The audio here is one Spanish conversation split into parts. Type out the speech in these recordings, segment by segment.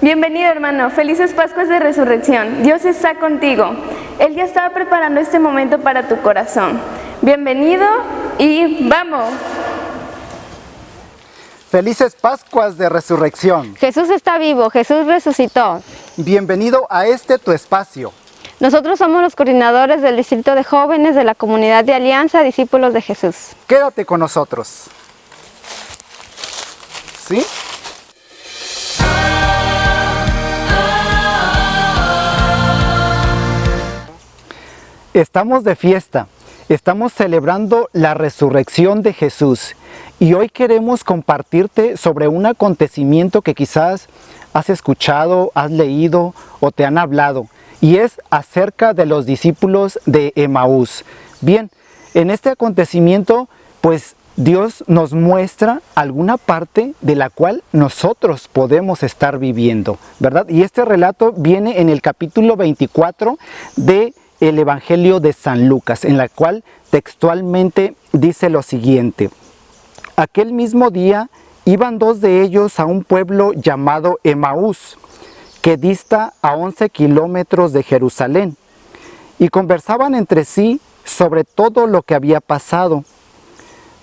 Bienvenido, hermano. Felices Pascuas de Resurrección. Dios está contigo. Él ya estaba preparando este momento para tu corazón. Bienvenido y ¡vamos! Felices Pascuas de Resurrección. Jesús está vivo, Jesús resucitó. Bienvenido a tu espacio. Nosotros somos los coordinadores del Distrito de Jóvenes de la Comunidad de Alianza Discípulos de Jesús. Quédate con nosotros. ¿Sí? Estamos de fiesta, estamos celebrando la resurrección de Jesús y hoy queremos compartirte sobre un acontecimiento que quizás has escuchado, has leído o te han hablado, y es acerca de los discípulos de Emaús. Bien, en este acontecimiento pues Dios nos muestra alguna parte de la cual nosotros podemos estar viviendo, ¿verdad? Y este relato viene en el capítulo 24 de el Evangelio de San Lucas, en la cual textualmente dice lo siguiente: aquel mismo día iban dos de ellos a un pueblo llamado Emaús, que dista a 11 kilómetros de Jerusalén, y conversaban entre sí sobre todo lo que había pasado.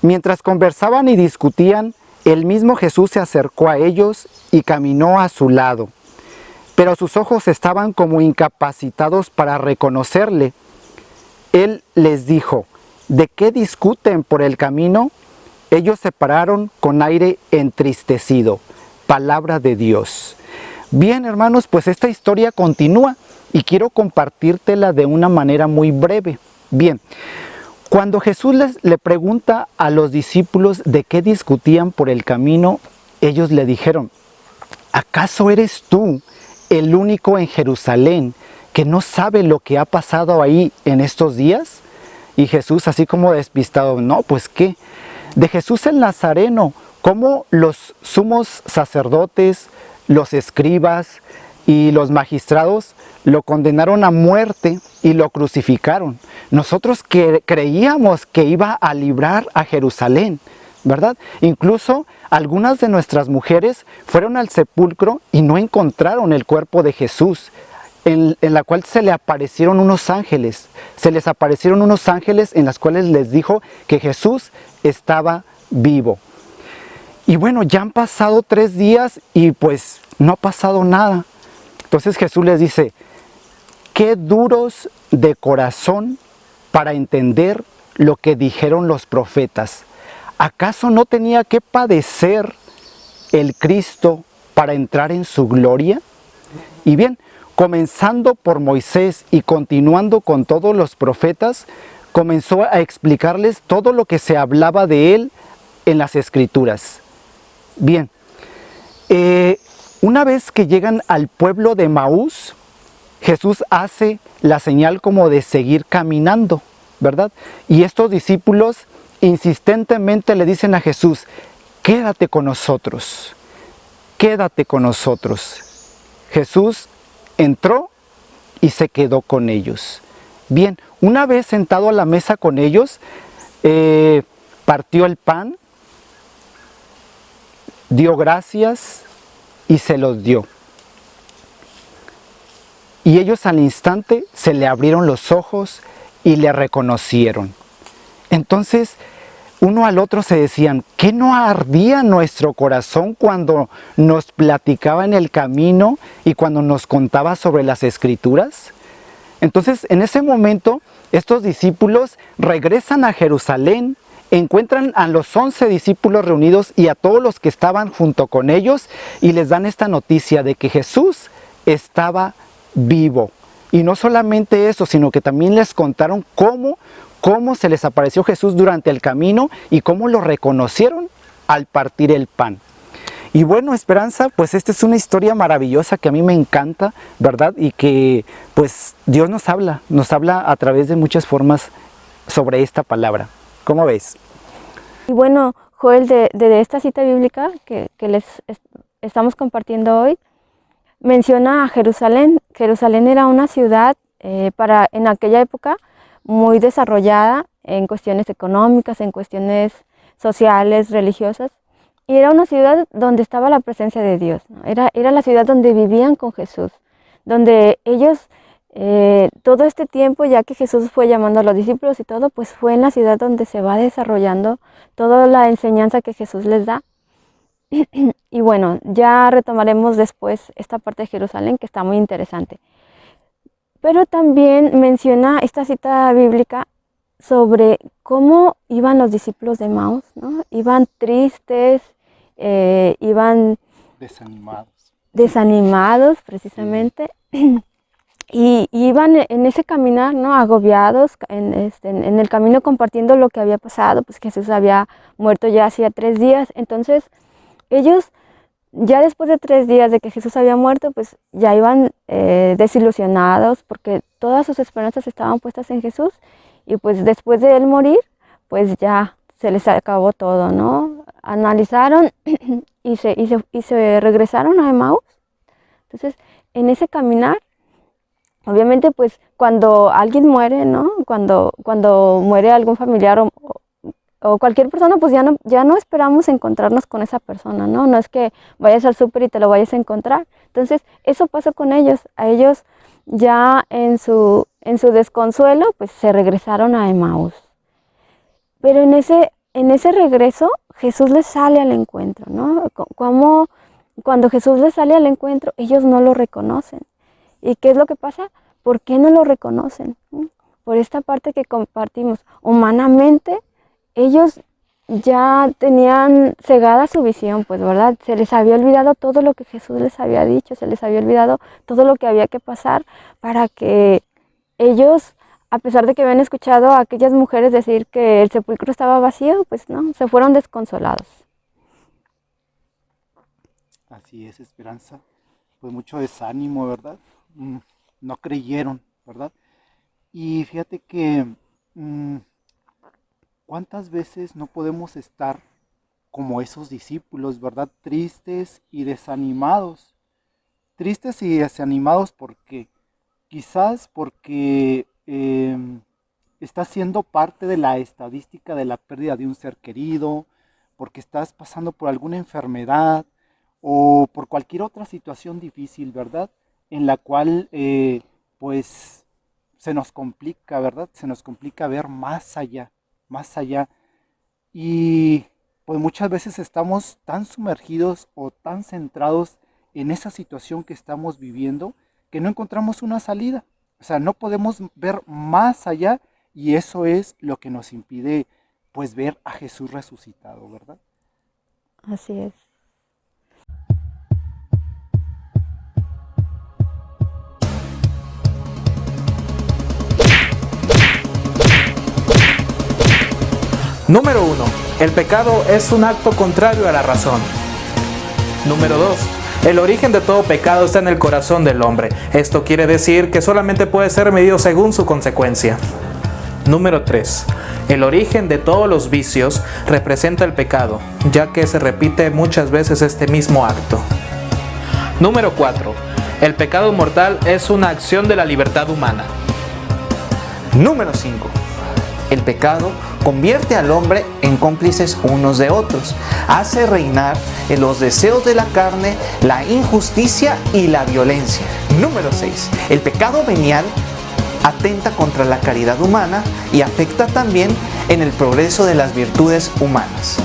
Mientras conversaban y discutían, el mismo Jesús se acercó a ellos y caminó a su lado. Pero sus ojos estaban como incapacitados para reconocerle. Él les dijo: ¿de qué discuten por el camino? Ellos se pararon con aire entristecido. Palabra de Dios. Bien, hermanos, pues esta historia continúa y quiero compartírtela de una manera muy breve. Bien, cuando Jesús le pregunta a los discípulos de qué discutían por el camino, ellos le dijeron: ¿acaso eres tú el único en Jerusalén que no sabe lo que ha pasado ahí en estos días? Y Jesús, así como despistado: no, pues qué, de Jesús el Nazareno, cómo los sumos sacerdotes, los escribas y los magistrados lo condenaron a muerte y lo crucificaron. Nosotros creíamos que iba a librar a Jerusalén, ¿verdad? Incluso algunas de nuestras mujeres fueron al sepulcro y no encontraron el cuerpo de Jesús, en la cual se le aparecieron unos ángeles. Se les aparecieron unos ángeles en las cuales les dijo que Jesús estaba vivo. Y bueno, ya han pasado 3 días y pues no ha pasado nada. Entonces Jesús les dice: qué duros de corazón para entender lo que dijeron los profetas. ¿Acaso no tenía que padecer el Cristo para entrar en su gloria? Y bien, comenzando por Moisés y continuando con todos los profetas, comenzó a explicarles todo lo que se hablaba de él en las Escrituras. Bien, una vez que llegan al pueblo de Emaús, Jesús hace la señal como de seguir caminando, ¿verdad? Y estos discípulos insistentemente le dicen a Jesús: quédate con nosotros, quédate con nosotros. Jesús entró y se quedó con ellos. Bien, una vez sentado a la mesa con ellos, partió el pan, dio gracias y se los dio. Y ellos al instante se le abrieron los ojos y le reconocieron. Entonces, uno al otro se decían: ¿qué no ardía nuestro corazón cuando nos platicaba en el camino y cuando nos contaba sobre las Escrituras? Entonces, en ese momento, estos discípulos regresan a Jerusalén, encuentran a los 11 discípulos reunidos y a todos los que estaban junto con ellos y les dan esta noticia de que Jesús estaba vivo. Y no solamente eso, sino que también les contaron cómo se les apareció Jesús durante el camino y cómo lo reconocieron al partir el pan. Y bueno, Esperanza, pues esta es una historia maravillosa que a mí me encanta, ¿verdad? Y que pues Dios nos habla a través de muchas formas sobre esta palabra. ¿Cómo ves? Y bueno, Joel, de esta cita bíblica que les estamos compartiendo hoy, menciona a Jerusalén. Jerusalén era una ciudad en aquella época muy desarrollada en cuestiones económicas, en cuestiones sociales, religiosas. y era una ciudad donde estaba la presencia de Dios, ¿no? Era la ciudad donde vivían con Jesús, donde ellos, todo este tiempo, ya que Jesús fue llamando a los discípulos y todo, pues fue en la ciudad donde se va desarrollando toda la enseñanza que Jesús les da. Y bueno, ya retomaremos después esta parte de Jerusalén, que está muy interesante. Pero también menciona esta cita bíblica sobre cómo iban los discípulos de Emaús, ¿no? Iban tristes, iban desanimados precisamente, y iban en ese caminar, ¿no? Agobiados, en el camino compartiendo lo que había pasado, pues Jesús había muerto ya hacía 3 días. Entonces ellos, ya después de 3 días de que Jesús había muerto, pues ya iban desilusionados, porque todas sus esperanzas estaban puestas en Jesús, y pues después de él morir, pues ya se les acabó todo, ¿no? Analizaron y se regresaron a Emaús. Entonces, en ese caminar, obviamente, pues cuando alguien muere, ¿no? Cuando muere algún familiar o cualquier persona, pues ya no esperamos encontrarnos con esa persona, ¿no? No es que vayas al súper y te lo vayas a encontrar. Entonces, eso pasó con ellos. A ellos, ya en su desconsuelo, pues se regresaron a Emaús. Pero en ese regreso, Jesús les sale al encuentro, ¿no? Como cuando Jesús les sale al encuentro, ellos no lo reconocen. ¿Y qué es lo que pasa? ¿Por qué no lo reconocen? Por esta parte que compartimos. Humanamente, ellos ya tenían cegada su visión, pues, ¿verdad? Se les había olvidado todo lo que Jesús les había dicho, se les había olvidado todo lo que había que pasar para que ellos, a pesar de que habían escuchado a aquellas mujeres decir que el sepulcro estaba vacío, pues no, se fueron desconsolados. Así es, Esperanza. Pues mucho desánimo, ¿verdad? No creyeron, ¿verdad? Y fíjate que ¿cuántas veces no podemos estar como esos discípulos, ¿verdad? Tristes y desanimados. Tristes y desanimados porque quizás porque estás siendo parte de la estadística de la pérdida de un ser querido, porque estás pasando por alguna enfermedad o por cualquier otra situación difícil, ¿verdad? En la cual pues se nos complica, ¿verdad? Se nos complica ver más allá. Y pues muchas veces estamos tan sumergidos o tan centrados en esa situación que estamos viviendo que no encontramos una salida. O sea, no podemos ver más allá, y eso es lo que nos impide pues ver a Jesús resucitado, ¿verdad? Así es. Número 1. El pecado es un acto contrario a la razón. Número 2. El origen de todo pecado está en el corazón del hombre. Esto quiere decir que solamente puede ser medido según su consecuencia. Número 3. El origen de todos los vicios representa el pecado, ya que se repite muchas veces este mismo acto. Número 4. El pecado mortal es una acción de la libertad humana. Número 5. El pecado convierte al hombre en cómplices unos de otros. Hace reinar en los deseos de la carne, la injusticia y la violencia. Número 6. El pecado venial atenta contra la caridad humana y afecta también en el progreso de las virtudes humanas.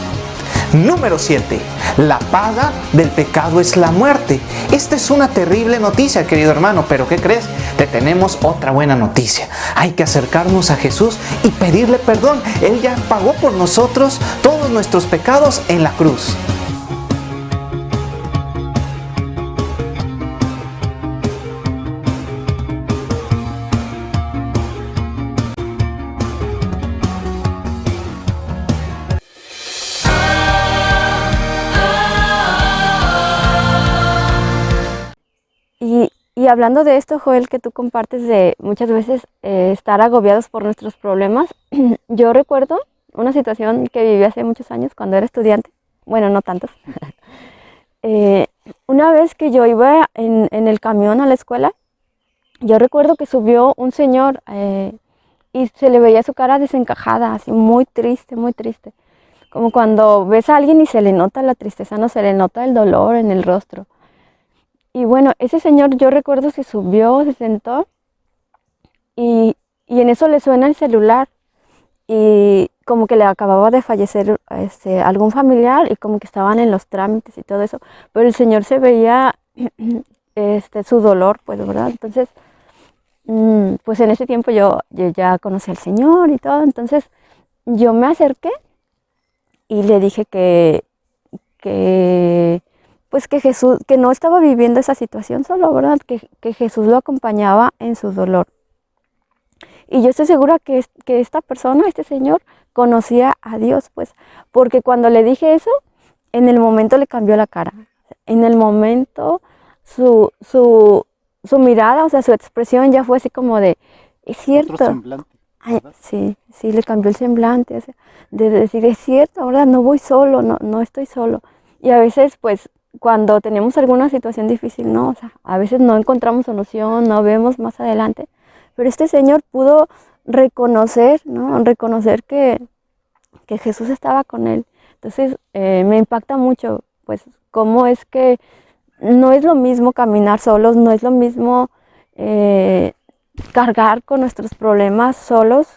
Número 7. La paga del pecado es la muerte. Esta es una terrible noticia, querido hermano, pero ¿qué crees? Te tenemos otra buena noticia. Hay que acercarnos a Jesús y pedirle perdón. Él ya pagó por nosotros todos nuestros pecados en la cruz. Y hablando de esto, Joel, que tú compartes de muchas veces estar agobiados por nuestros problemas, yo recuerdo una situación que viví hace muchos años cuando era estudiante, bueno, no tantos. Una vez que yo iba en el camión a la escuela, yo recuerdo que subió un señor y se le veía su cara desencajada, así muy triste, muy triste. como cuando ves a alguien y se le nota la tristeza, no se le nota el dolor en el rostro. Y bueno, ese señor yo recuerdo que subió, se sentó y en eso le suena el celular y como que le acababa de fallecer algún familiar y como que estaban en los trámites y todo eso, pero el señor se veía su dolor, pues, ¿verdad? Entonces, pues en ese tiempo yo ya conocí al Señor y todo, entonces yo me acerqué y le dije pues que Jesús, que no estaba viviendo esa situación solo, ¿verdad? Que Jesús lo acompañaba en su dolor. Y yo estoy segura que esta persona, este señor, conocía a Dios, pues, porque cuando le dije eso, en el momento le cambió la cara. En el momento su mirada, o sea, su expresión ya fue así como de, es cierto. Otro semblante, Ay, ¿verdad? sí, sí, le cambió el semblante, o sea, de decir, es cierto, ahora no voy solo, no estoy solo. Y a veces, pues, cuando tenemos alguna situación difícil, no, o sea, a veces no encontramos solución, no vemos más adelante, pero este señor pudo reconocer, ¿no? Reconocer que Jesús estaba con él. Entonces, me impacta mucho, pues, cómo es que no es lo mismo caminar solos, no es lo mismo cargar con nuestros problemas solos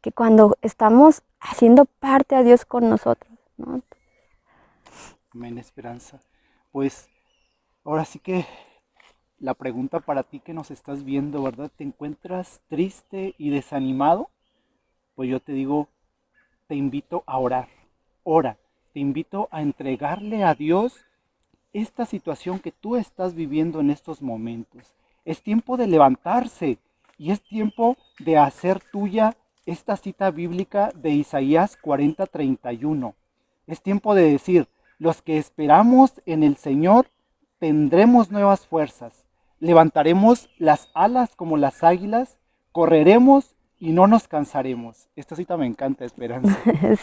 que cuando estamos haciendo parte a Dios con nosotros, ¿no? Amén, Esperanza. Pues ahora sí que la pregunta para ti que nos estás viendo, ¿verdad? ¿Te encuentras triste y desanimado? Pues yo te digo, te invito a orar. Ora, te invito a entregarle a Dios esta situación que tú estás viviendo en estos momentos. Es tiempo de levantarse y es tiempo de hacer tuya esta cita bíblica de Isaías 40:31. Es tiempo de decir, los que esperamos en el Señor tendremos nuevas fuerzas, levantaremos las alas como las águilas, correremos y no nos cansaremos. Esta cita me encanta, Esperanza.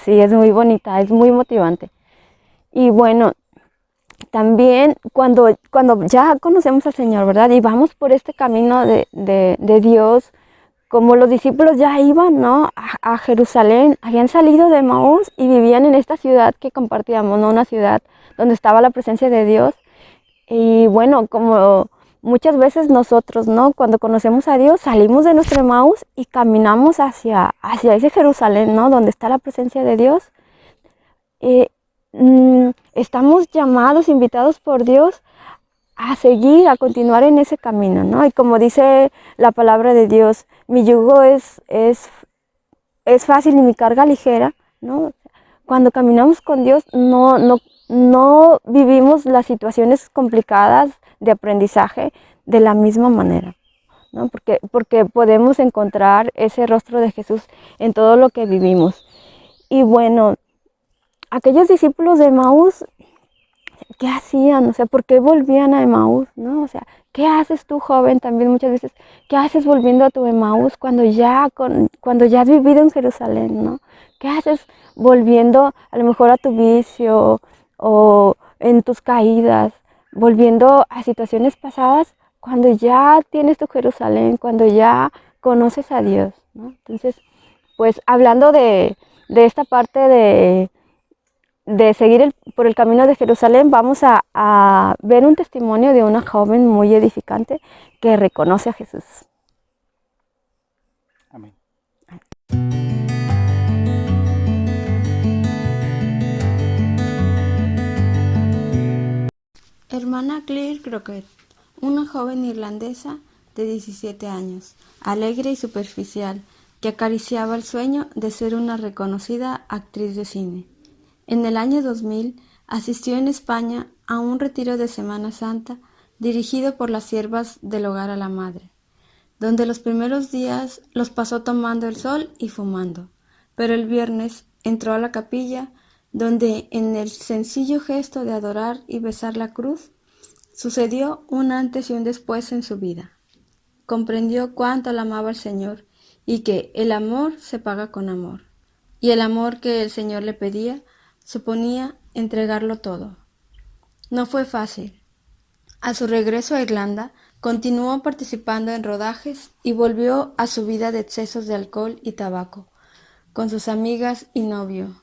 Sí, es muy bonita, es muy motivante. Y bueno, también cuando ya conocemos al Señor, ¿verdad? Y vamos por este camino de Dios, como los discípulos ya iban, ¿no? A Jerusalén, habían salido de Maús y vivían en esta ciudad que compartíamos, ¿no? Una ciudad donde estaba la presencia de Dios. Y bueno, como muchas veces nosotros, ¿no? Cuando conocemos a Dios, salimos de nuestro Maús y caminamos hacia ese Jerusalén, ¿no? Donde está la presencia de Dios. Estamos llamados, invitados por Dios a seguir, a continuar en ese camino, ¿no? Y como dice la palabra de Dios, mi yugo es fácil y mi carga ligera, ¿no? Cuando caminamos con Dios no vivimos las situaciones complicadas de aprendizaje de la misma manera, ¿no? Porque podemos encontrar ese rostro de Jesús en todo lo que vivimos. Y bueno, aquellos discípulos de Emaús, ¿qué hacían? O sea, ¿por qué volvían a Emaús? ¿No? O sea, ¿qué haces tú, joven? También muchas veces, ¿qué haces volviendo a tu Emaús cuando ya has vivido en Jerusalén, ¿no? ¿Qué haces volviendo a lo mejor a tu vicio o en tus caídas, volviendo a situaciones pasadas cuando ya tienes tu Jerusalén, cuando ya conoces a Dios, ¿no? Entonces, pues hablando de esta parte de seguir por el camino de Jerusalén, vamos a ver un testimonio de una joven muy edificante que reconoce a Jesús. Amén. Hermana Claire Crockett, una joven irlandesa de 17 años, alegre y superficial, que acariciaba el sueño de ser una reconocida actriz de cine. En el año 2000 asistió en España a un retiro de Semana Santa dirigido por las siervas del Hogar a la Madre, donde los primeros días los pasó tomando el sol y fumando, pero el viernes entró a la capilla donde en el sencillo gesto de adorar y besar la cruz sucedió un antes y un después en su vida. Comprendió cuánto la amaba el Señor y que el amor se paga con amor, y el amor que el Señor le pedía suponía entregarlo todo. No fue fácil. A su regreso a Irlanda, continuó participando en rodajes y volvió a su vida de excesos de alcohol y tabaco, con sus amigas y novio.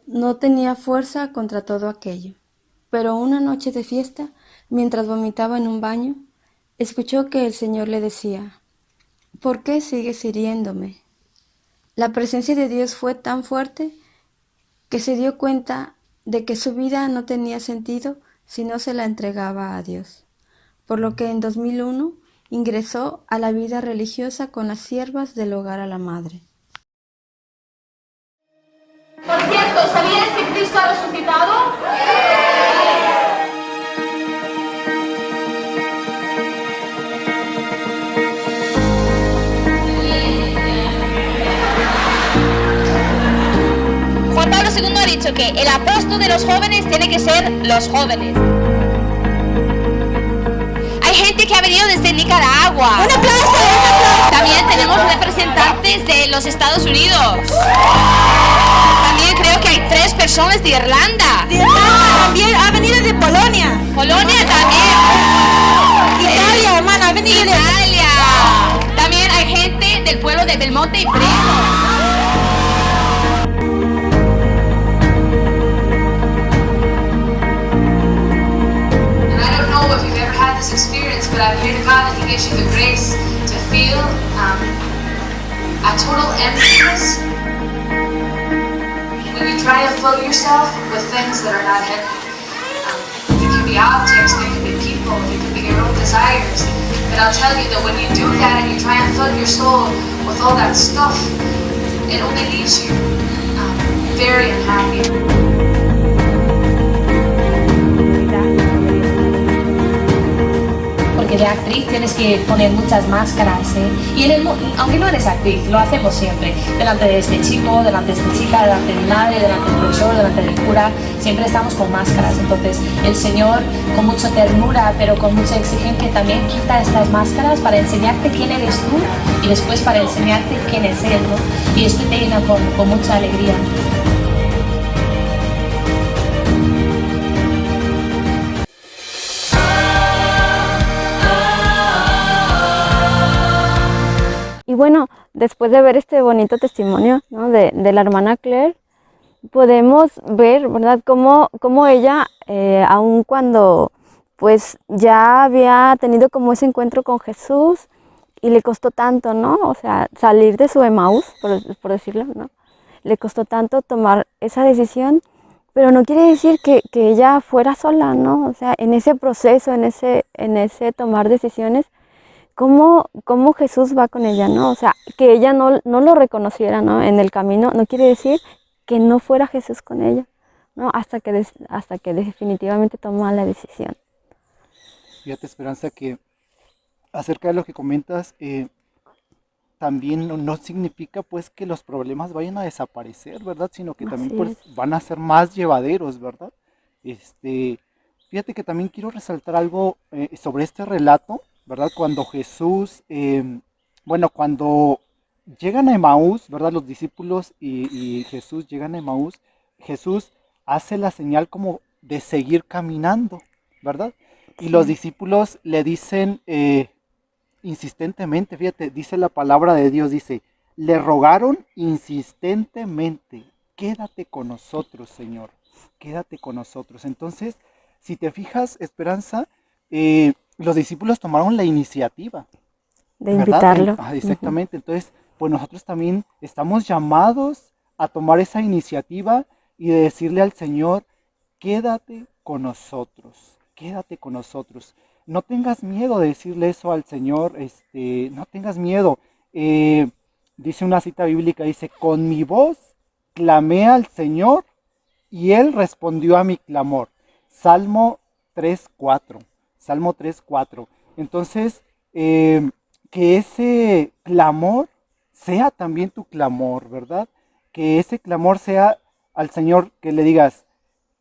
no tenía fuerza contra todo aquello. Pero una noche de fiesta, mientras vomitaba en un baño, escuchó que el Señor le decía: ¿por qué sigues hiriéndome? La presencia de Dios fue tan fuerte que se dio cuenta de que su vida no tenía sentido si no se la entregaba a Dios, por lo que en 2001 ingresó a la vida religiosa con las siervas del hogar a la madre. Por cierto, ¿sabías que Cristo ha resucitado? Juan Pablo II ha dicho que el apóstol de los jóvenes tiene que ser los jóvenes. Hay gente que ha venido desde Nicaragua. ¡Un aplauso! También tenemos representantes de los Estados Unidos. También creo que hay 3 personas de Irlanda. De Irlanda también, ha venido de Polonia. Polonia también. Italia, hermana, ha venido de Italia. También hay gente del pueblo de Belmonte y Primo. This experience, but I pray to God that He gives you the grace to feel a total emptiness when you try to fill yourself with things that are not Him. It can be objects, they can be people, they can be your own desires. But I'll tell you that when you do that and you try and fill your soul with all that stuff, it only leaves you very unhappy. Porque de actriz tienes que poner muchas máscaras, ¿eh? Y aunque no eres actriz, lo hacemos siempre. Delante de este chico, delante de esta chica, delante de mi madre, delante del profesor, delante del cura, siempre estamos con máscaras. Entonces el Señor, con mucha ternura, pero con mucha exigencia, también quita estas máscaras para enseñarte quién eres tú y después para enseñarte quién es Él, ¿no? Y esto te llena con mucha alegría. Y bueno, después de ver este bonito testimonio, ¿no?, de la hermana Claire, podemos ver, ¿verdad?, cómo ella, aun cuando pues ya había tenido como ese encuentro con Jesús y le costó tanto, ¿no? O sea, salir de su Emaús, por decirlo, ¿no? Le costó tanto tomar esa decisión, pero no quiere decir que ella fuera sola, ¿no? O sea, en ese proceso, en ese tomar decisiones, cómo Jesús va con ella, ¿no? O sea, que ella no lo reconociera, ¿no?, en el camino, no quiere decir que no fuera Jesús con ella, ¿no? Hasta que definitivamente toma la decisión. Fíjate, Esperanza, que acerca de lo que comentas, también no significa pues que los problemas vayan a desaparecer, ¿verdad? Sino que también pues van a ser más llevaderos, ¿verdad? Fíjate que también quiero resaltar algo sobre este relato, ¿verdad? Cuando Jesús, cuando llegan a Emaús, ¿verdad? Los discípulos y Jesús llegan a Emaús, Jesús hace la señal como de seguir caminando, ¿verdad? Y los discípulos le dicen insistentemente, fíjate, dice la palabra de Dios, dice, le rogaron insistentemente, quédate con nosotros, Señor, quédate con nosotros. Entonces, si te fijas, Esperanza, los discípulos tomaron la iniciativa de invitarlo. Exactamente. Entonces, pues nosotros también estamos llamados a tomar esa iniciativa y de decirle al Señor, quédate con nosotros, quédate con nosotros. No tengas miedo de decirle eso al Señor, no tengas miedo. Dice una cita bíblica, dice, con mi voz clamé al Señor y Él respondió a mi clamor. Salmo 3:4. Salmo 3:4. Entonces, que ese clamor sea también tu clamor, ¿verdad? Que ese clamor sea al Señor, que le digas,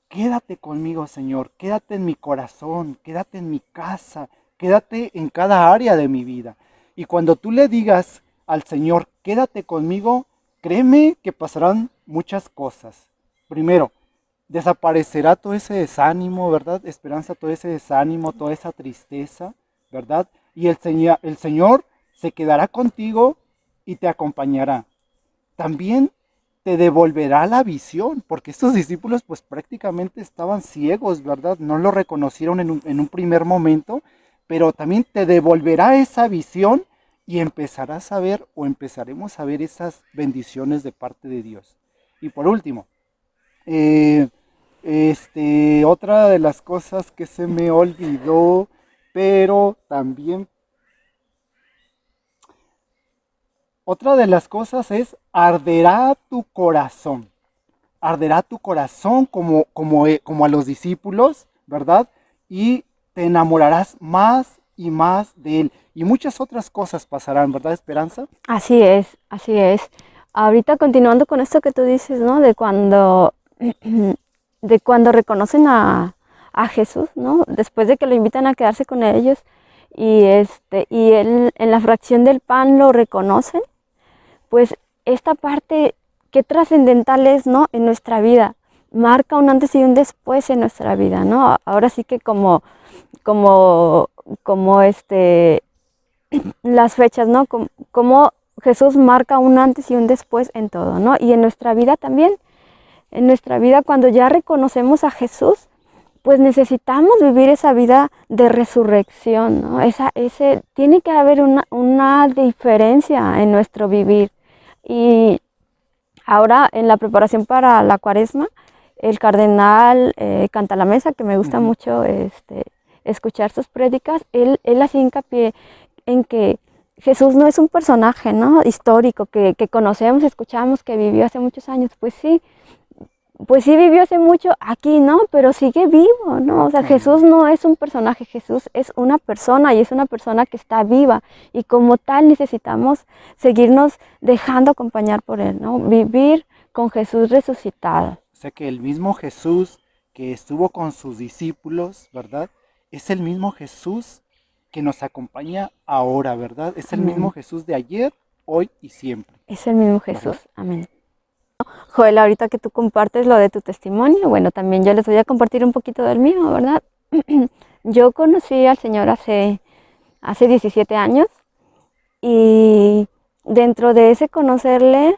quédate conmigo, Señor, quédate en mi corazón, quédate en mi casa, quédate en cada área de mi vida. Y cuando tú le digas al Señor, quédate conmigo, créeme que pasarán muchas cosas. Primero, desaparecerá todo ese desánimo, ¿verdad? Esperanza, todo ese desánimo, toda esa tristeza, ¿verdad? Y el Señor se quedará contigo y te acompañará. También te devolverá la visión, porque estos discípulos pues prácticamente estaban ciegos, ¿verdad? No lo reconocieron en un primer momento, pero también te devolverá esa visión y empezarás a ver o empezaremos a ver esas bendiciones de parte de Dios. Y por último, otra de las cosas que se me olvidó, pero también otra de las cosas es arderá tu corazón. Arderá tu corazón como a los discípulos, ¿verdad? Y te enamorarás más y más de Él. Y muchas otras cosas pasarán, ¿verdad, Esperanza? Así es, así es. Ahorita continuando con esto que tú dices, ¿no? De cuando reconocen a Jesús, ¿no? Después de que lo invitan a quedarse con ellos y él en la fracción del pan lo reconocen, pues esta parte qué trascendental es, ¿no? En nuestra vida, marca un antes y un después en nuestra vida, ¿no? Ahora sí que como las fechas, ¿no? Como Jesús marca un antes y un después en todo, ¿no? Y en nuestra vida también. En nuestra vida, cuando ya reconocemos a Jesús, pues necesitamos vivir esa vida de resurrección, ¿no? Tiene que haber una diferencia en nuestro vivir. Y ahora en la preparación para la Cuaresma, el cardenal Cantalamessa, que me gusta mucho escuchar sus prédicas, él hacía hincapié en que Jesús no es un personaje, ¿no? Histórico que conocemos, escuchamos, que vivió hace muchos años. Pues sí vivió hace mucho aquí, ¿no? Pero sigue vivo, ¿no? O sea, Jesús no es un personaje, Jesús es una persona y es una persona que está viva y como tal necesitamos seguirnos dejando acompañar por Él, ¿no? Vivir con Jesús resucitado. O sea que el mismo Jesús que estuvo con sus discípulos, ¿verdad? Es el mismo Jesús que nos acompaña ahora, ¿verdad? Es el mismo Jesús de ayer, hoy y siempre. Es el mismo Jesús, ¿verdad? Amén. Joel, ahorita que tú compartes lo de tu testimonio, bueno, también yo les voy a compartir un poquito del mío, ¿verdad? Yo conocí al Señor hace 17 años y dentro de ese conocerle,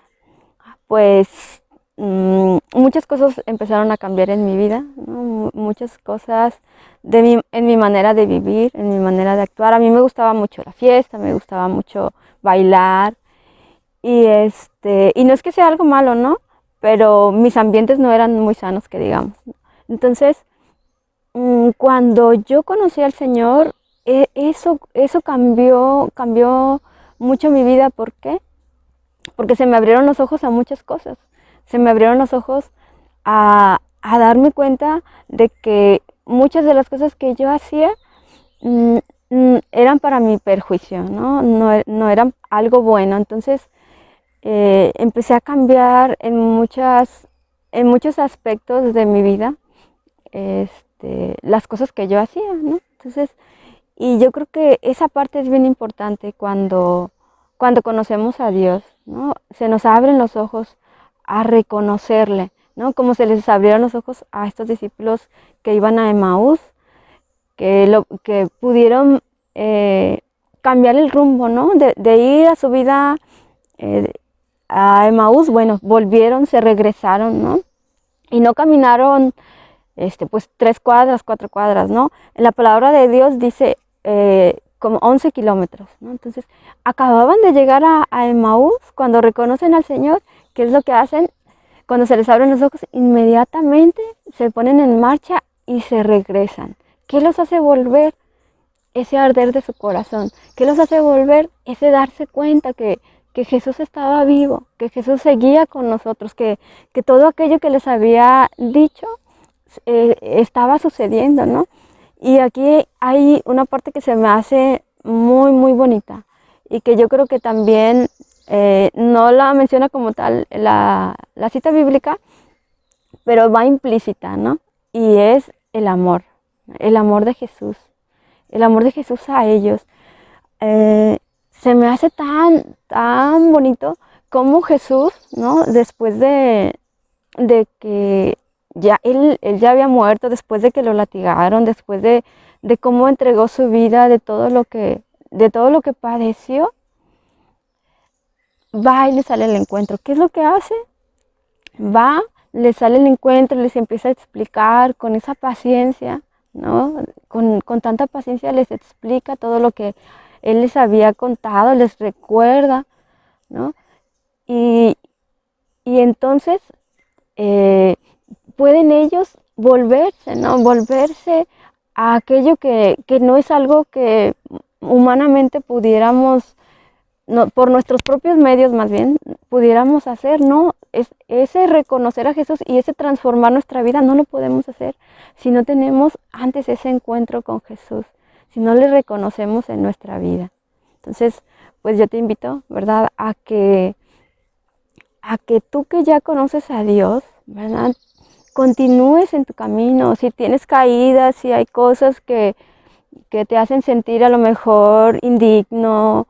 pues muchas cosas empezaron a cambiar en mi vida, ¿no? Muchas cosas en mi manera de vivir, en mi manera de actuar. A mí me gustaba mucho la fiesta, me gustaba mucho bailar. Y no es que sea algo malo, ¿no? Pero mis ambientes no eran muy sanos, que digamos. Entonces, cuando yo conocí al Señor, eso cambió mucho mi vida. ¿Por qué? Porque se me abrieron los ojos a muchas cosas. Se me abrieron los ojos a darme cuenta de que muchas de las cosas que yo hacía eran para mi perjuicio, ¿no? No eran algo bueno. Entonces, empecé a cambiar en muchos aspectos de mi vida, las cosas que yo hacía, ¿no? Entonces, y yo creo que esa parte es bien importante cuando conocemos a Dios, ¿no? Se nos abren los ojos a reconocerle, ¿no? Como se les abrieron los ojos a estos discípulos que iban a Emaús, que pudieron cambiar el rumbo, ¿no? De ir a su vida a Emaús, bueno, volvieron, se regresaron, ¿no? Y no caminaron, pues 3 cuadras, 4 cuadras, ¿no? La palabra de Dios dice como 11 kilómetros, ¿no? Entonces, acababan de llegar a Emaús, cuando reconocen al Señor, ¿qué es lo que hacen? Cuando se les abren los ojos, inmediatamente se ponen en marcha y se regresan. ¿Qué los hace volver? Ese arder de su corazón. ¿Qué los hace volver? Ese darse cuenta que Jesús estaba vivo, que Jesús seguía con nosotros, que todo aquello que les había dicho estaba sucediendo, ¿no? Y aquí hay una parte que se me hace muy, muy bonita y que yo creo que también no la menciona como tal la cita bíblica, pero va implícita, ¿no? Y es el amor de Jesús, el amor de Jesús a ellos. Se me hace tan bonito como Jesús, ¿no? Después de que ya él ya había muerto, después de que lo latigaron, después de cómo entregó su vida, de todo lo que padeció, va y le sale al encuentro. ¿Qué es lo que hace? va, les sale el encuentro, les empieza a explicar con esa paciencia, ¿no? Con tanta paciencia les explica todo lo que él les había contado, les recuerda, ¿no? Y entonces pueden ellos volverse, ¿no? Volverse a aquello que no es algo que humanamente pudiéramos, no, por nuestros propios medios más bien, pudiéramos hacer, ¿no? Ese reconocer a Jesús y ese transformar nuestra vida no lo podemos hacer si no tenemos antes ese encuentro con Jesús, si no le reconocemos en nuestra vida. Entonces, pues yo te invito, ¿verdad?, a que tú que ya conoces a Dios, ¿verdad?, continúes en tu camino. Si tienes caídas, si hay cosas que te hacen sentir a lo mejor indigno,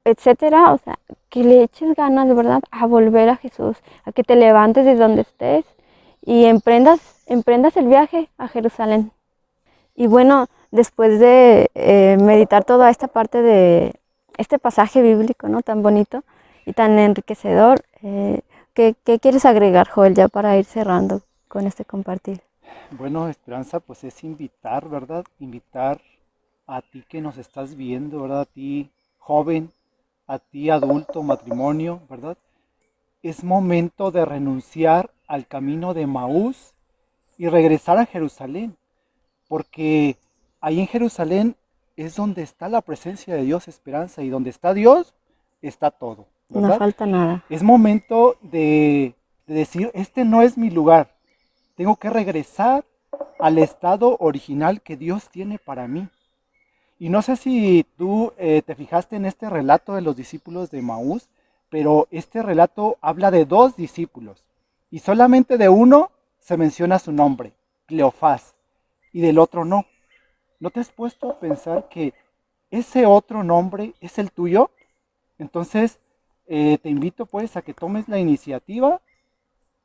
etcétera, o sea, que le eches ganas, ¿verdad?, a volver a Jesús, a que te levantes de donde estés y emprendas el viaje a Jerusalén. Y bueno, después de meditar toda esta parte de este pasaje bíblico, ¿no?, tan bonito y tan enriquecedor, ¿qué quieres agregar, Joel, ya para ir cerrando con este compartir? Bueno, Esperanza, pues es invitar, ¿verdad? Invitar a ti que nos estás viendo, ¿verdad? A ti, joven, a ti, adulto, matrimonio, ¿verdad? Es momento de renunciar al camino de Emaús y regresar a Jerusalén, porque ahí en Jerusalén es donde está la presencia de Dios, Esperanza, y donde está Dios, está todo, ¿verdad? No falta nada. Es momento de decir, este no es mi lugar, tengo que regresar al estado original que Dios tiene para mí. Y no sé si tú te fijaste en este relato de los discípulos de Emaús, pero este relato habla de 2 discípulos y solamente de uno se menciona su nombre, Cleofás, y del otro no. ¿No te has puesto a pensar que ese otro nombre es el tuyo? Entonces te invito pues a que tomes la iniciativa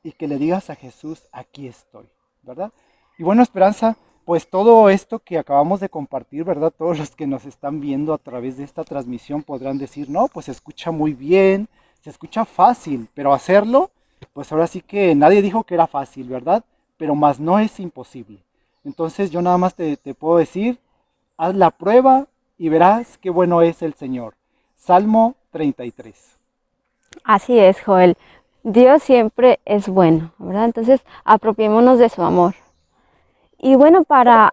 y que le digas a Jesús, aquí estoy, ¿verdad? Y bueno, Esperanza, pues todo esto que acabamos de compartir, ¿verdad? Todos los que nos están viendo a través de esta transmisión podrán decir, no, pues se escucha muy bien, se escucha fácil, pero hacerlo, pues ahora sí que nadie dijo que era fácil, ¿verdad? Pero más no es imposible. Entonces yo nada más te puedo decir, haz la prueba y verás qué bueno es el Señor. Salmo 33. Así es, Joel. Dios siempre es bueno, ¿verdad? Entonces apropiémonos de su amor. Y bueno, para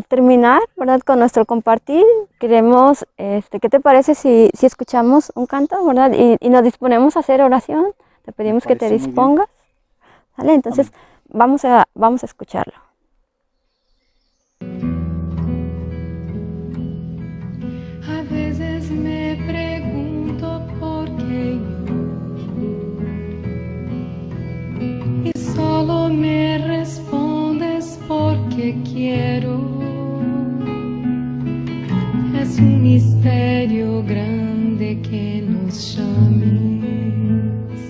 terminar, ¿verdad?, con nuestro compartir, queremos, ¿qué te parece si escuchamos un canto, ¿verdad? Y nos disponemos a hacer oración. Te pedimos que te dispongas. ¿Vale? Entonces vamos a escucharlo. A veces me pregunto por qué yo, y solo me respondes porque quiero. Es un misterio grande que nos llames,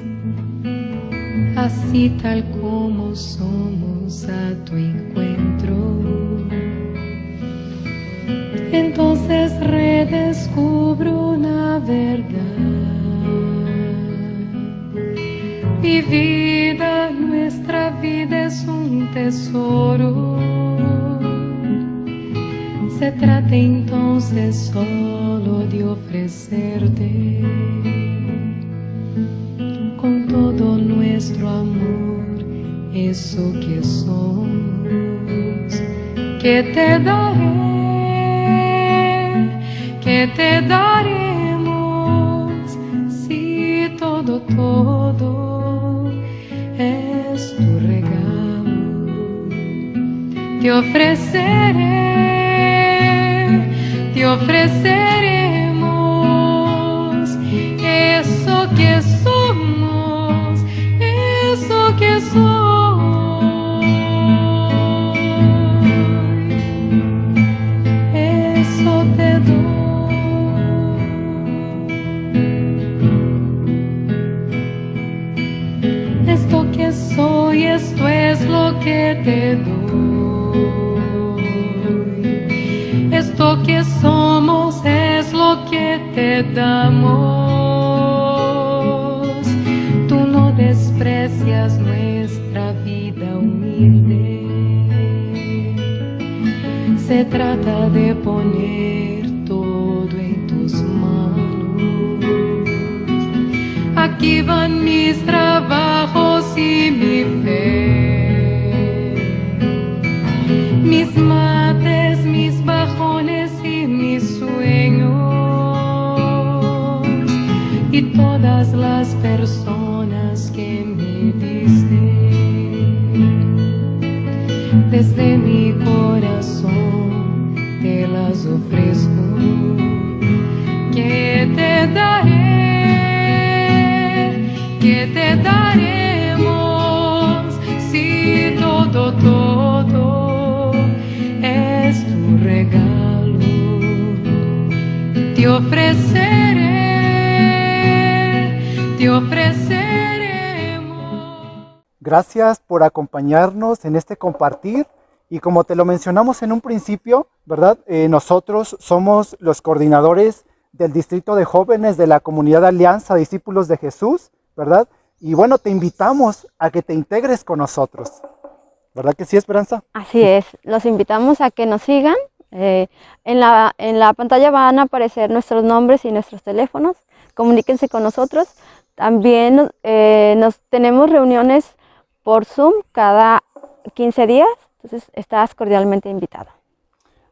así tal como somos, a tu encuentro. Entonces redescubro una verdad. Mi vida, nuestra vida es un tesoro. Se trata entonces solo de ofrecerte con todo nuestro amor eso que somos, que te daremos, si todo es tu regalo. Te ofreceremos eso que somos, eso que soy, eso te doy. Esto que soy, esto es lo que te doy. Esto que somos es lo que te damos. Tú no desprecias nuestra vida humilde. Se trata de poner todo en tus manos. Aquí van mis trabajos y mi fe, mis mates, mis bajones y mis sueños, y todas las personas que me diste. Desde mi corazón te las ofrezco. ¿Qué te daré? ¿Qué te daremos si todo es tu regalo? Te ofreceremos. Gracias por acompañarnos en este compartir. Y como te lo mencionamos en un principio, ¿verdad? Nosotros somos los coordinadores del Distrito de Jóvenes de la Comunidad Alianza Discípulos de Jesús, ¿verdad? Y bueno, te invitamos a que te integres con nosotros. ¿Verdad que sí, Esperanza? Así es, los invitamos a que nos sigan. En la pantalla van a aparecer nuestros nombres y nuestros teléfonos. Comuníquense con nosotros. También tenemos reuniones por Zoom cada 15 días. Entonces, estás cordialmente invitado.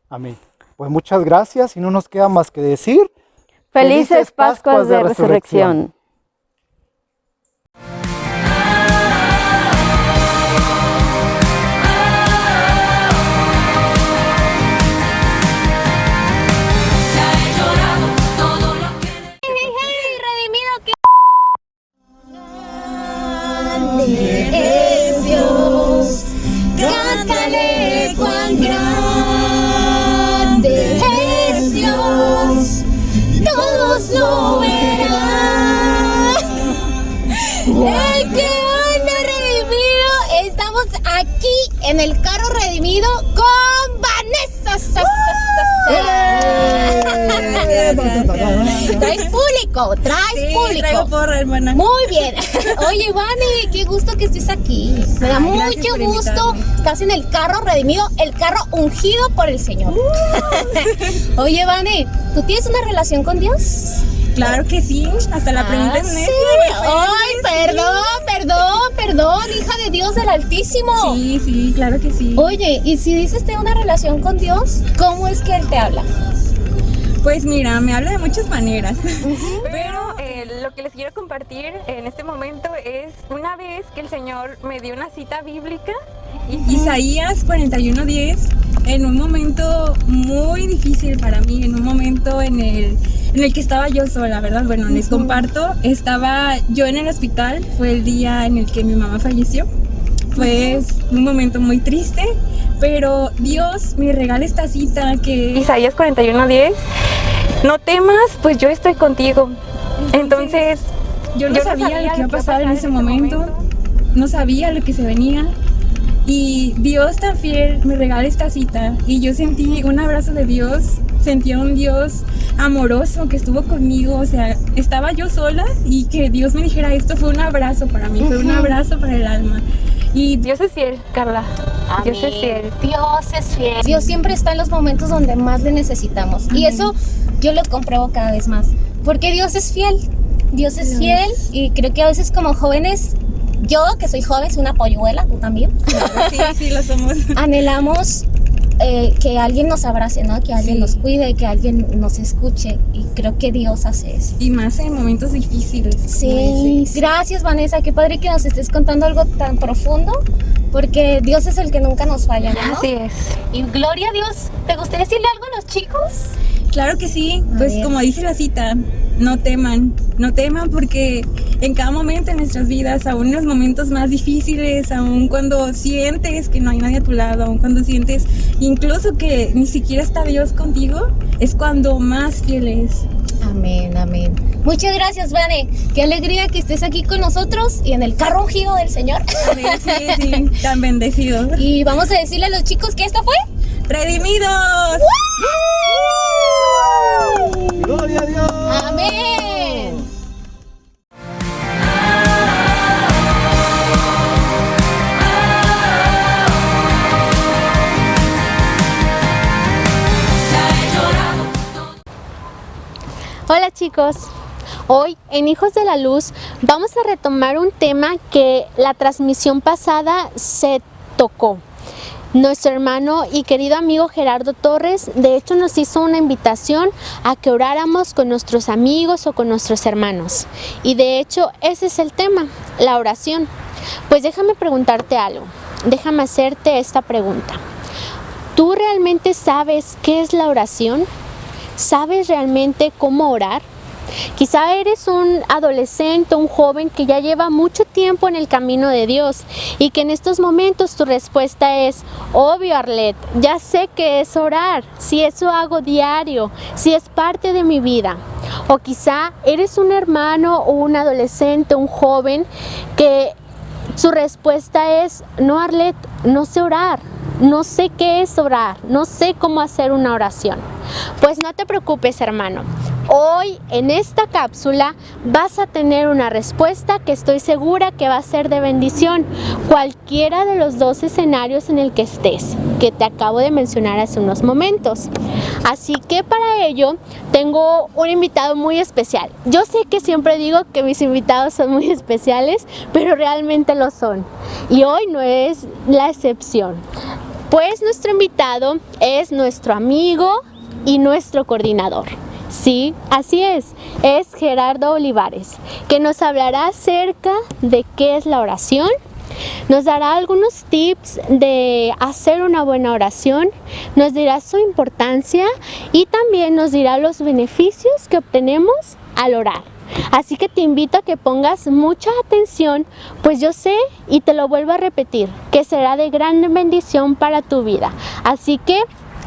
Amén. Pues muchas gracias y no nos queda más que decir. ¡Felices Pascuas de Resurrección! Es Dios, cántale cuán grande es Dios, todos lo verán. El que anda redimido, estamos aquí en el carro redimido con Vanessa. Traes público, Traigo porra, hermana. Muy bien. Oye, Vane, qué gusto que estés aquí. Me da mucho gusto. Estás en el carro redimido, el carro ungido por el Señor. Oye, Vane, ¿tú tienes una relación con Dios? Claro que sí, hasta la pregunta es necia. Ay, perdón, hija de Dios del Altísimo. Sí, claro que sí. Oye, y si dices tener una relación con Dios, ¿cómo es que Él te habla? Pues mira, me habla de muchas maneras. Pero lo que les quiero compartir en este momento es una vez que el Señor me dio una cita bíblica. Isaías 41:10, en un momento muy difícil para mí, en un momento en el que estaba yo sola, ¿verdad? Bueno, les comparto, estaba yo en el hospital, fue el día en el que mi mamá falleció. Fue un momento muy triste, pero Dios me regala esta cita que... Isaías 41:10, no temas, pues yo estoy contigo. Entonces yo no sabía lo que iba a pasar en ese momento, no sabía lo que se venía. Y Dios tan fiel me regala esta cita y yo sentí un abrazo de Dios, sentí a un Dios amoroso que estuvo conmigo, o sea, estaba yo sola y que Dios me dijera esto fue un abrazo para mí, fue un abrazo para el alma. Y Dios es fiel, Carla. Amén. Dios es fiel. Dios es fiel. Dios siempre está en los momentos donde más le necesitamos. Amén. Y eso yo lo compruebo cada vez más, porque Dios es fiel. Dios es fiel y creo que a veces como jóvenes, yo que soy joven, soy una polluela, tú también. Sí, lo somos. Anhelamos que alguien nos abrace, ¿no? Que alguien nos cuide, que alguien nos escuche. Y creo que Dios hace eso. Y más en momentos difíciles. Sí. Gracias, Vanessa. Qué padre que nos estés contando algo tan profundo. Porque Dios es el que nunca nos falla, ¿no? Así es. Y gloria a Dios. ¿Te gustaría decirle algo a los chicos? Claro que sí, pues como dice la cita, no teman porque en cada momento de nuestras vidas, aún en los momentos más difíciles, aún cuando sientes que no hay nadie a tu lado, aún cuando sientes incluso que ni siquiera está Dios contigo, es cuando más fiel es. Amén, amén. Muchas gracias, Vane. Qué alegría que estés aquí con nosotros y en el carro ungido del Señor. Amén, sí, tan bendecido. Y vamos a decirle a los chicos que esto fue ¡Redimidos! ¡Gloria a Dios! ¡Amén! chicos, hoy en Hijos de la Luz vamos a retomar un tema que la transmisión pasada se tocó. Nuestro hermano y querido amigo Gerardo Torres, de hecho, nos hizo una invitación a que oráramos con nuestros amigos o con nuestros hermanos. Y de hecho, ese es el tema, la oración. Pues déjame preguntarte algo, déjame hacerte esta pregunta. ¿Tú realmente sabes qué es la oración? ¿Sabes realmente cómo orar? Quizá eres un adolescente, un joven que ya lleva mucho tiempo en el camino de Dios y que en estos momentos tu respuesta es: obvio, Arlet, ya sé qué es orar, si eso hago diario, si es parte de mi vida. O quizá eres un hermano o un adolescente, un joven que su respuesta es: no, Arlet, no sé orar, no sé qué es orar, no sé cómo hacer una oración. Pues no te preocupes, hermano. Hoy en esta cápsula vas a tener una respuesta que estoy segura que va a ser de bendición, cualquiera de los dos escenarios en el que estés, que te acabo de mencionar hace unos momentos. Así que para ello tengo un invitado muy especial. Yo sé que siempre digo que mis invitados son muy especiales, pero realmente lo son. Y hoy no es la excepción. Pues nuestro invitado es nuestro amigo y nuestro coordinador. Sí, así es Gerardo Olivares, que nos hablará acerca de qué es la oración, nos dará algunos tips de hacer una buena oración, nos dirá su importancia y también nos dirá los beneficios que obtenemos al orar. Así que te invito a que pongas mucha atención, pues yo sé, y te lo vuelvo a repetir, que será de gran bendición para tu vida. Así que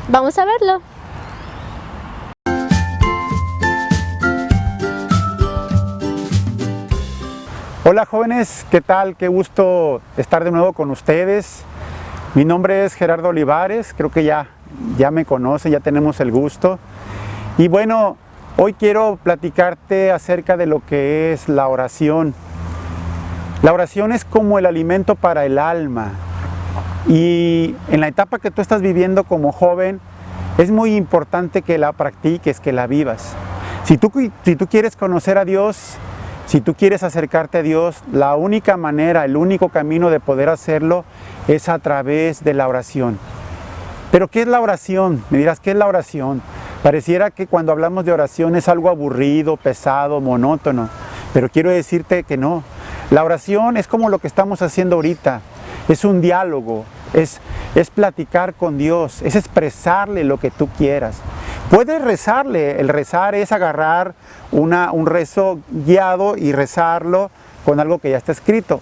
vamos a verlo. Hola jóvenes, ¿qué tal? Qué gusto estar de nuevo con ustedes. Mi nombre es Gerardo Olivares, creo que ya me conocen, ya tenemos el gusto. Y bueno, hoy quiero platicarte acerca de lo que es la oración. La oración es como el alimento para el alma. Y en la etapa que tú estás viviendo como joven, es muy importante que la practiques, que la vivas. Si tú quieres conocer a Dios, si tú quieres acercarte a Dios, la única manera, el único camino de poder hacerlo es a través de la oración. ¿Pero qué es la oración? Me dirás, ¿qué es la oración? Pareciera que cuando hablamos de oración es algo aburrido, pesado, monótono, pero quiero decirte que no. La oración es como lo que estamos haciendo ahorita, es un diálogo, es platicar con Dios, es expresarle lo que tú quieras. Puedes rezarle, el rezar es agarrar un rezo guiado y rezarlo con algo que ya está escrito,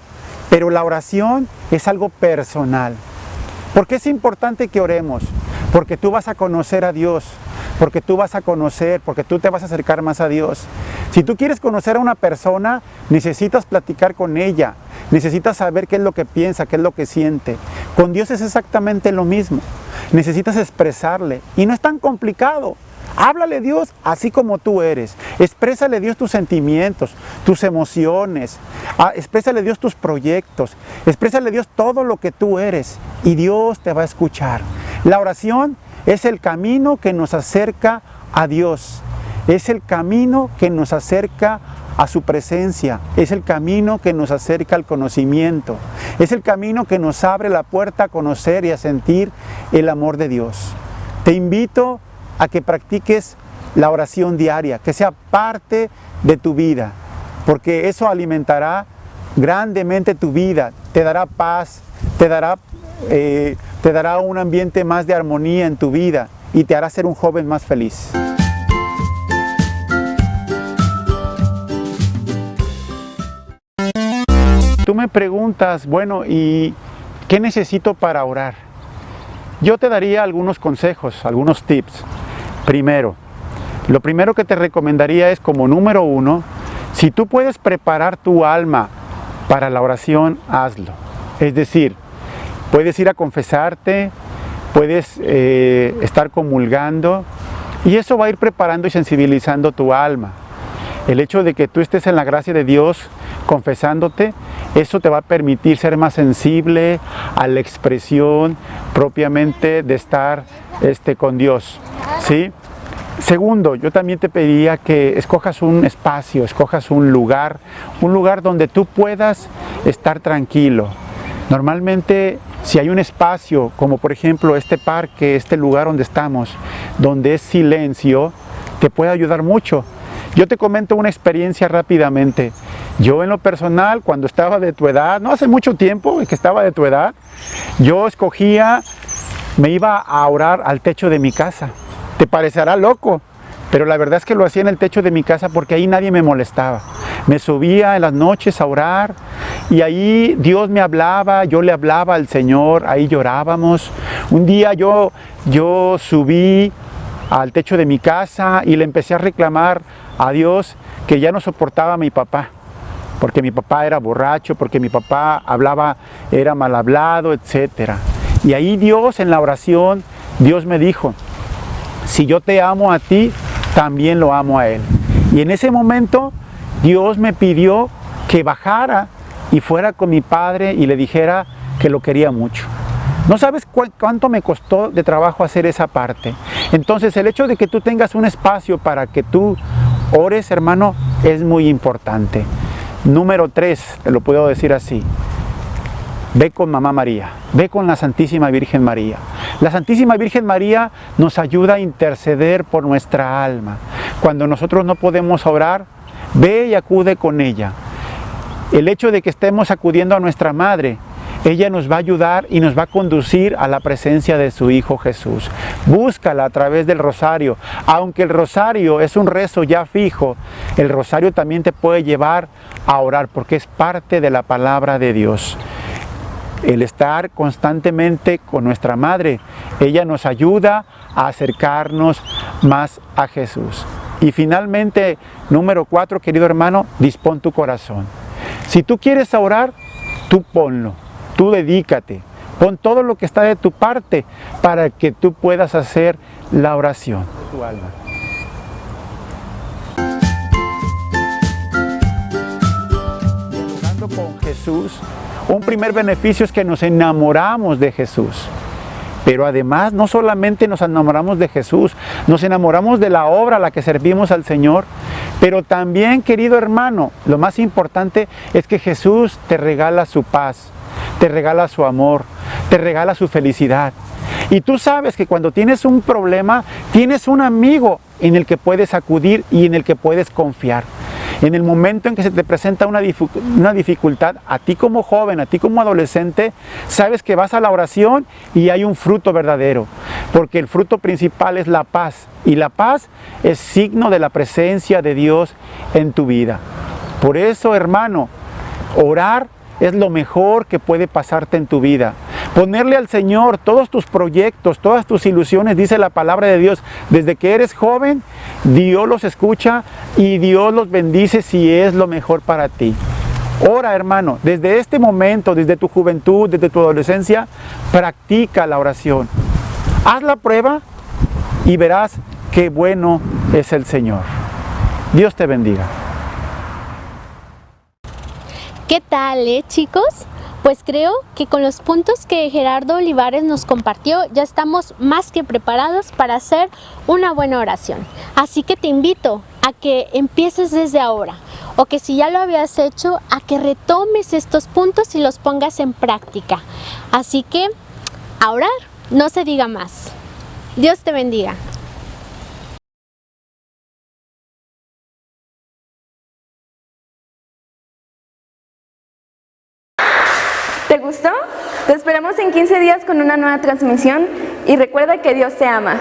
pero la oración es algo personal. ¿Por qué es importante que oremos? Porque tú vas a conocer a Dios, porque tú te vas a acercar más a Dios. Si tú quieres conocer a una persona, necesitas platicar con ella, necesitas saber qué es lo que piensa, qué es lo que siente. Con Dios es exactamente lo mismo, necesitas expresarle y no es tan complicado. Háblale a Dios así como tú eres, exprésale a Dios tus sentimientos, tus emociones, exprésale a Dios tus proyectos, exprésale a Dios todo lo que tú eres y Dios te va a escuchar. La oración es el camino que nos acerca a Dios, es el camino que nos acerca a su presencia, es el camino que nos acerca al conocimiento, es el camino que nos abre la puerta a conocer y a sentir el amor de Dios. Te invito a que practiques la oración diaria, que sea parte de tu vida, porque eso alimentará grandemente tu vida, te dará paz, te dará un ambiente más de armonía en tu vida y te hará ser un joven más feliz. Tú me preguntas, bueno, ¿y qué necesito para orar? Yo te daría algunos consejos, algunos tips. Primero, lo primero que te recomendaría es, como número uno, si tú puedes preparar tu alma para la oración, hazlo. Es decir, puedes ir a confesarte, puedes estar comulgando y eso va a ir preparando y sensibilizando tu alma. El hecho de que tú estés en la gracia de Dios confesándote, eso te va a permitir ser más sensible a la expresión propiamente de estar con Dios, ¿sí? Segundo, yo también te pediría que escojas un espacio, escojas un lugar donde tú puedas estar tranquilo. Normalmente, si hay un espacio, como por ejemplo este parque, este lugar donde estamos, donde es silencio, te puede ayudar mucho. Yo te comento una experiencia rápidamente. Yo en lo personal, cuando estaba de tu edad, no hace mucho tiempo que estaba de tu edad, yo me iba a orar al techo de mi casa. Te parecerá loco, pero la verdad es que lo hacía en el techo de mi casa porque ahí nadie me molestaba. Me subía en las noches a orar y ahí Dios me hablaba, yo le hablaba al Señor, ahí llorábamos. Un día yo subí al techo de mi casa y le empecé a reclamar a Dios que ya no soportaba a mi papá, porque mi papá era borracho, porque mi papá era mal hablado, etc. Y ahí Dios, en la oración, Dios me dijo: si yo te amo a ti, también lo amo a él. Y en ese momento Dios me pidió que bajara y fuera con mi padre y le dijera que lo quería mucho. No sabes cuánto me costó de trabajo hacer esa parte. Entonces el hecho de que tú tengas un espacio para que tú ores, hermano, es muy importante. Número 3, te lo puedo decir así: ve con Mamá María, ve con la Santísima Virgen María. La Santísima Virgen María nos ayuda a interceder por nuestra alma. Cuando nosotros no podemos orar, ve y acude con ella. El hecho de que estemos acudiendo a nuestra Madre, ella nos va a ayudar y nos va a conducir a la presencia de su Hijo Jesús. Búscala a través del rosario. Aunque el rosario es un rezo ya fijo, el rosario también te puede llevar a orar porque es parte de la palabra de Dios. El estar constantemente con nuestra Madre, ella nos ayuda a acercarnos más a Jesús. Y finalmente, número 4, querido hermano, dispón tu corazón. Si tú quieres orar, tú ponlo, tú dedícate, pon todo lo que está de tu parte para que tú puedas hacer la oración. Tu alma. Dialogando con Jesús, un primer beneficio es que nos enamoramos de Jesús. Pero además no solamente nos enamoramos de Jesús, nos enamoramos de la obra a la que servimos al Señor, pero también, querido hermano, lo más importante es que Jesús te regala su paz, te regala su amor, te regala su felicidad. Y tú sabes que cuando tienes un problema, tienes un amigo en el que puedes acudir y en el que puedes confiar. En el momento en que se te presenta una dificultad, a ti como joven, a ti como adolescente, sabes que vas a la oración y hay un fruto verdadero, porque el fruto principal es la paz, y la paz es signo de la presencia de Dios en tu vida. Por eso, hermano, orar es lo mejor que puede pasarte en tu vida. Ponerle al Señor todos tus proyectos, todas tus ilusiones, dice la palabra de Dios. Desde que eres joven, Dios los escucha y Dios los bendice si es lo mejor para ti. Ora, hermano, desde este momento, desde tu juventud, desde tu adolescencia, practica la oración. Haz la prueba y verás qué bueno es el Señor. Dios te bendiga. ¿Qué tal, chicos? Pues creo que con los puntos que Gerardo Olivares nos compartió ya estamos más que preparados para hacer una buena oración. Así que te invito a que empieces desde ahora, o que si ya lo habías hecho, a que retomes estos puntos y los pongas en práctica. Así que a orar, no se diga más. Dios te bendiga. ¿Te gustó? Te esperamos en 15 días con una nueva transmisión y recuerda que Dios te ama.